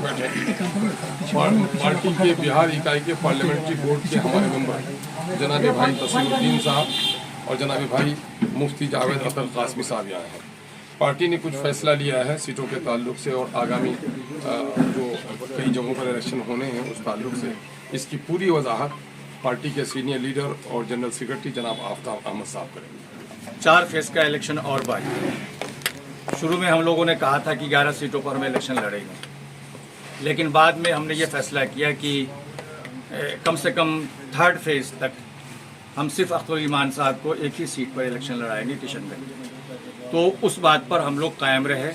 बैठे। पार्टी के बिहार इकाई के पार्लियामेंट्री बोर्ड के हमारे मेंबर जनाब भाई तसीरुद्दीन साहब और जनाब भाई मुफ्ती जावेद अख्तर कासमी साहब आए हैं। पार्टी ने कुछ फैसला लिया है सीटों के ताल्लुक से और आगामी जो कई जगहों पर इलेक्शन होने हैं उस ताल्लुक से इसकी पूरी वजाहत पार्टी के सीनियर लीडर और जनरल सेक्रेटरी जनाब आफ्ताब अहमद साहब करेंगे। 4 फेज का इलेक्शन और बाकी है। शुरू में हम लोगों ने कहा था कि 11 सीटों पर हम इलेक्शन लड़ेंगे, लेकिन बाद में हमने ये फैसला किया कि कम से कम 3rd फेज तक हम सिर्फ अख्तर ईमान साहब को एक ही सीट पर इलेक्शन लड़ाएंगे, किशनगंज। तो उस बात पर हम लोग कायम रहे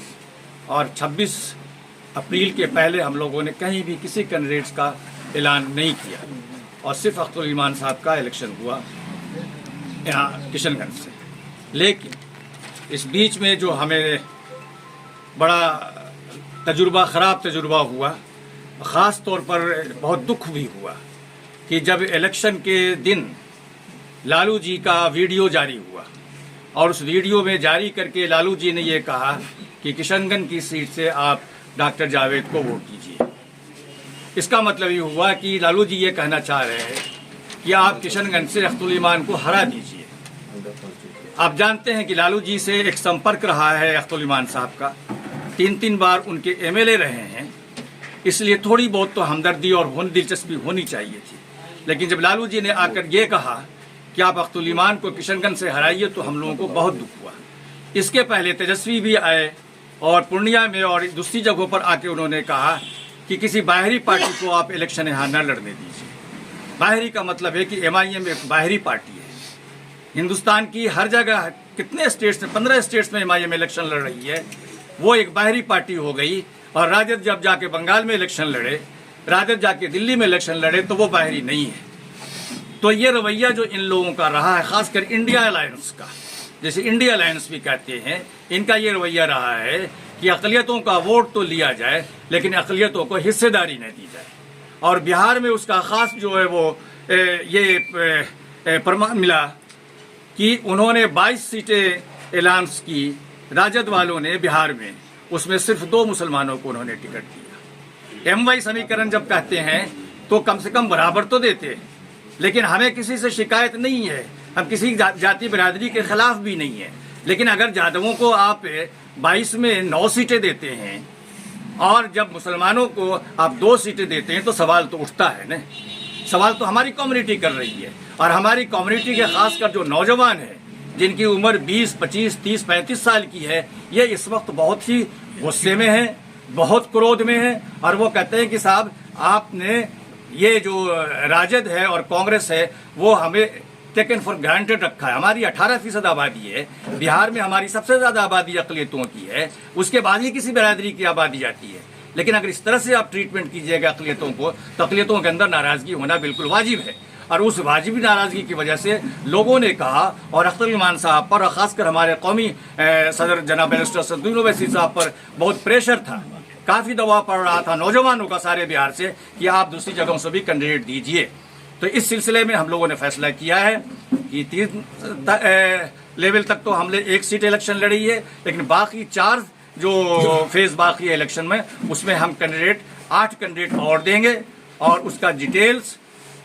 और 26 अप्रैल के पहले हम लोगों ने कहीं भी किसी कैंडिडेट्स का ऐलान नहीं किया और सिर्फ अख्तर ईमान साहब का इलेक्शन हुआ यहाँ किशनगंज से। लेकिन इस बीच में जो हमें बड़ा ख़राब तजुर्बा हुआ, ख़ास तौर पर बहुत दुख भी हुआ कि जब इलेक्शन के दिन लालू जी का वीडियो जारी हुआ और उस वीडियो में जारी करके लालू जी ने ये कहा कि किशनगंज की सीट से आप डॉक्टर जावेद को वोट कीजिए। इसका मतलब ये हुआ कि लालू जी ये कहना चाह रहे हैं कि आप किशनगंज से अख्तर ईमान को हरा दीजिए। आप जानते हैं कि लालू जी से एक संपर्क रहा है अख्तर ईमान साहब का, 3 बार उनके MLA रहे हैं, इसलिए थोड़ी बहुत तो हमदर्दी और दिलचस्पी होनी चाहिए थी। लेकिन जब लालू जी ने आकर ये कहा कि आप अख्तर ईमान को किशनगंज से हराइए तो हम लोगों को बहुत दुख हुआ। इसके पहले तेजस्वी भी आए और पूर्णिया में और दूसरी जगहों पर आके उन्होंने कहा कि किसी बाहरी पार्टी को आप इलेक्शन यहाँ न लड़ने दीजिए। बाहरी का मतलब है कि MIM एक बाहरी पार्टी है। हिंदुस्तान की हर जगह कितने स्टेट्स में 15 स्टेट्स में MIM इलेक्शन लड़ रही है, वो एक बाहरी पार्टी हो गई। और राजद जब जाके बंगाल में इलेक्शन लड़े, राजद जाके दिल्ली में इलेक्शन लड़े तो वो बाहरी नहीं है। तो ये रवैया जो इन लोगों का रहा है, खासकर इंडिया अलायंस का, जैसे इंडिया अलायंस भी कहते हैं, इनका ये रवैया रहा है कि अक़लियतों का वोट तो लिया जाए लेकिन अक़लियतों को हिस्सेदारी न दी जाए। और बिहार में उसका ख़ास जो है वो ये प्रमाण मिला कि उन्होंने 22 सीटें ऐलान की राजद वालों ने बिहार में, उसमें सिर्फ 2 मुसलमानों को उन्होंने टिकट दिया। MY समीकरण जब कहते हैं तो कम से कम बराबर तो देते हैं, लेकिन हमें किसी से शिकायत नहीं है, हम किसी जाति बिरादरी के खिलाफ भी नहीं है। लेकिन अगर यादवों को आप 22 में 9 सीटें देते हैं और जब मुसलमानों को आप 2 सीटें देते हैं तो सवाल तो उठता है न। सवाल तो हमारी कम्युनिटी कर रही है और हमारी कम्युनिटी के खासकर जो नौजवान हैं जिनकी उम्र 20, 25, 30, 35 साल की है, ये इस वक्त बहुत ही गुस्से में है, बहुत क्रोध में है और वो कहते हैं कि साहब आपने ये जो राजद है और कांग्रेस है वो हमें टेकन फॉर ग्रांटेड रखा है। हमारी 18% आबादी है, बिहार में हमारी सबसे ज़्यादा आबादी अक़लियतों की है, उसके बाद ही किसी बिरादरी की आबादी आती है। लेकिन अगर इस तरह से आप ट्रीटमेंट कीजिएगा अक़लियतों को तो अक़लियतों के अंदर नाराज़गी होना बिल्कुल वाजिब है। और उस वाजिबी नाराज़गी की वजह से लोगों ने कहा और अख्तर ईमान साहब पर और ख़ासकर हमारे कौमी सदर जनाब बैरिस्टर असदुद्दीन ओवैसी साहब पर बहुत प्रेशर था, काफ़ी दबाव पड़ रहा था नौजवानों का सारे बिहार से कि आप दूसरी जगहों से भी कैंडिडेट दीजिए। तो इस सिलसिले में हम लोगों ने फैसला किया है कि 3 लेवल तक तो हमने 1 सीट इलेक्शन लड़ी है, लेकिन बाकी 4 जो फेज बाकी है इलेक्शन में उसमें हम 8 कैंडिडेट और देंगे और उसका डिटेल्स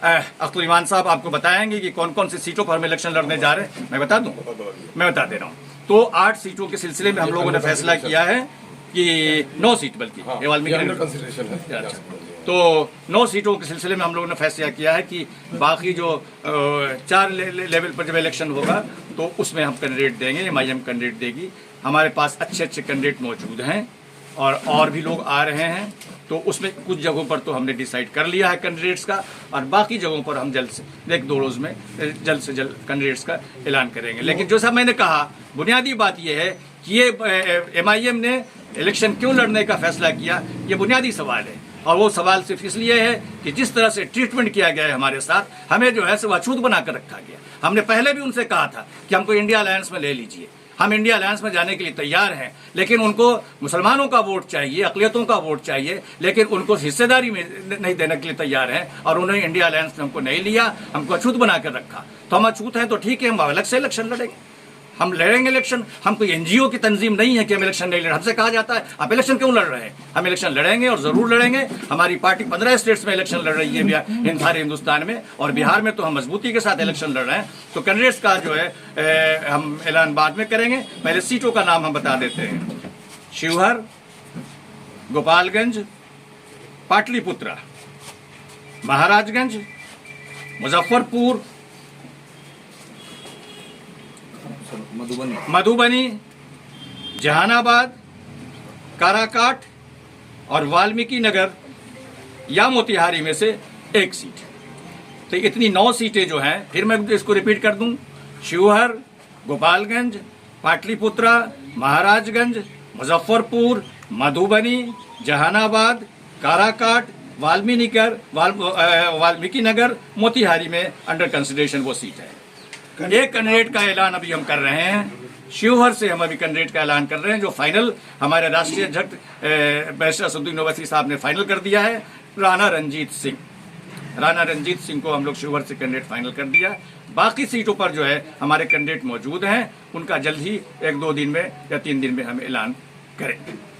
अख्तर ईमान साहब आपको बताएंगे कि कौन कौन सी सीटों पर हम इलेक्शन लड़ने जा रहे हैं। मैं बता दूं, मैं बता दे रहा हूँ। तो 8 सीटों के सिलसिले में हम लोगों ने फैसला किया है कि 9 सीट बल्कि तो 9 सीटों के सिलसिले में हम लोगों ने फैसला किया है कि बाकी जो 4 लेवल पर जब इलेक्शन होगा तो उसमें हम कैंडिडेट देंगे, MIM कैंडिडेट देगी। हमारे पास अच्छे कैंडिडेट मौजूद हैं और भी लोग आ रहे हैं। तो उसमें कुछ जगहों पर तो हमने डिसाइड कर लिया है कैंडिडेट्स का और बाकी जगहों पर हम जल्द से 1-2 रोज़ में जल्द से जल्द कैंडिडेट्स का ऐलान करेंगे। लेकिन जैसा मैंने कहा, बुनियादी बात यह है कि ये MIM ने इलेक्शन क्यों लड़ने का फैसला किया, ये बुनियादी सवाल है। और वो सवाल सिर्फ इसलिए है कि जिस तरह से ट्रीटमेंट किया गया है हमारे साथ, हमें जो है सो अछूत बनाकर रखा गया। हमने पहले भी उनसे कहा था कि हमको इंडिया अलायंस में ले लीजिए, हम इंडिया अलायंस में जाने के लिए तैयार हैं, लेकिन उनको मुसलमानों का वोट चाहिए, अक़लियतों का वोट चाहिए, लेकिन उनको हिस्सेदारी में नहीं देने के लिए तैयार हैं और उन्होंने इंडिया अलायंस में हमको नहीं लिया, हमको अछूत बनाकर रखा। तो हम अछूत हैं तो ठीक है, हम अलग से इलेक्शन लड़ेंगे। हम लड़ेंगे इलेक्शन। हम कोई एनजीओ की तंजीम नहीं है कि हम इलेक्शन नहीं लड़। हमसे कहा जाता है आप इलेक्शन क्यों लड़ रहे हैं? हम इलेक्शन लड़ेंगे और जरूर लड़ेंगे। हमारी पार्टी 15 स्टेट्स में इलेक्शन लड़ रही है सारे हिंदुस्तान में, और बिहार में तो हम मजबूती के साथ इलेक्शन लड़ रहे हैं। तो कैंडिडेट्स का जो है हम ऐलान बाद में करेंगे। पहले सीटों का नाम हम बता देते हैं। शिवहर, गोपालगंज, पाटलिपुत्रा, महाराजगंज, मुजफ्फरपुर, मधुबनी, जहानाबाद, काराकाट और वाल्मीकि नगर या मोतिहारी में से एक सीट। तो इतनी 9 सीटें जो हैं, फिर मैं इसको रिपीट कर दूं, शिवहर, गोपालगंज, पाटलिपुत्रा, महाराजगंज, मुजफ्फरपुर, मधुबनी, जहानाबाद, काराकाट, वाल्मीकि नगर, मोतिहारी में अंडर कंसिडरेशन वो सीट है। एक कैंडिडेट का ऐलान अभी हम कर रहे हैं। शिवहर से हम अभी कैंडिडेट का ऐलान कर रहे हैं, जो फाइनल हमारे राष्ट्रीय अध्यक्ष बैरिस्टर असदुद्दीन ओवैसी साहब ने फाइनल कर दिया है। राणा रंजीत सिंह को हम लोग शिवहर से कैंडिडेट फाइनल कर दिया। बाकी सीटों पर जो है हमारे कैंडिडेट मौजूद हैं, उनका जल्द ही 1-2 दिन में या 3 दिन में हम ऐलान करेंगे।